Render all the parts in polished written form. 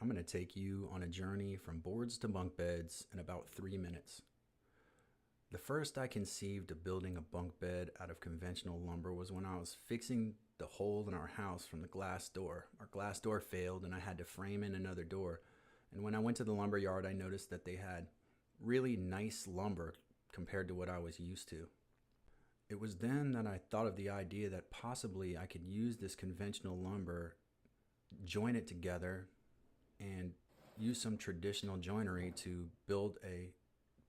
I'm going to take you on a journey from boards to bunk beds in about 3 minutes. The first I conceived of building a bunk bed out of conventional lumber was when I was fixing the hole in our house from the glass door. Our glass door failed and I had to frame in another door. And when I went to the lumber yard, I noticed that they had really nice lumber compared to what I was used to. It was then that I thought of the idea that possibly I could use this conventional lumber, join it together, and use some traditional joinery to build a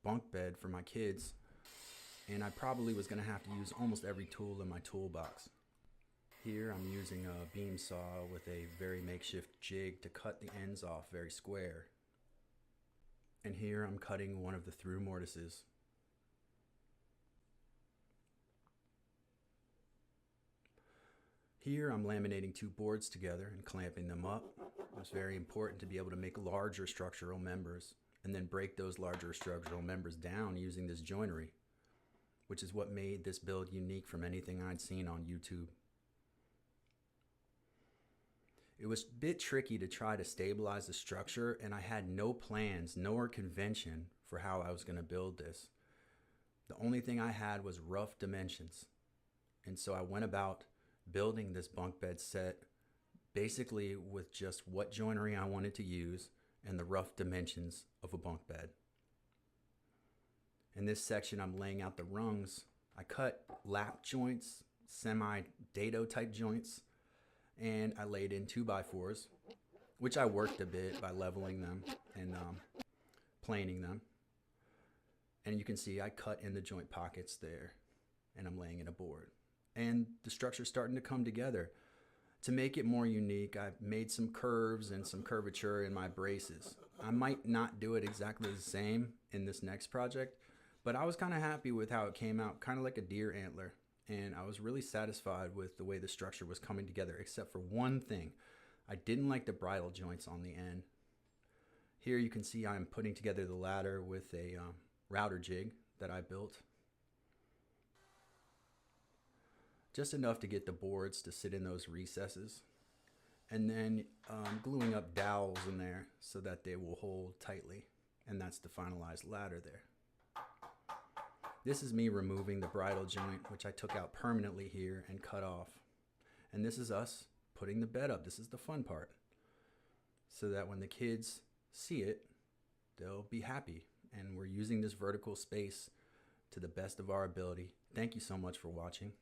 bunk bed for my kids. And I probably was going to have to use almost every tool in my toolbox. Here I'm using a beam saw with a very makeshift jig to cut the ends off very square. And here I'm cutting one of the through mortises. Here I'm laminating two boards together and clamping them up. It was very important to be able to make larger structural members and then break those larger structural members down using this joinery, which is what made this build unique from anything I'd seen on YouTube. It was a bit tricky to try to stabilize the structure, and I had no plans nor convention for how I was going to build this. The only thing I had was rough dimensions, and so I went about building this bunk bed set basically with just what joinery I wanted to use and the rough dimensions of a bunk bed. In this section, I'm laying out the rungs. I cut lap joints, semi-dado type joints, and I laid in 2x4s, which I worked a bit by leveling them and planing them. And you can see I cut in the joint pockets there, and I'm laying in a board. And the structure's starting to come together. To make it more unique, I've made some curves and some curvature in my braces. I might not do it exactly the same in this next project, but I was kind of happy with how it came out, kind of like a deer antler. And I was really satisfied with the way the structure was coming together, except for one thing. I didn't like the bridle joints on the end. Here you can see I'm putting together the ladder with a router jig that I built. Just enough to get the boards to sit in those recesses. And then gluing up dowels in there so that they will hold tightly. And that's the finalized ladder there. This is me removing the bridle joint, which I took out permanently here and cut off. And this is us putting the bed up. This is the fun part. So that when the kids see it, they'll be happy. And we're using this vertical space to the best of our ability. Thank you so much for watching.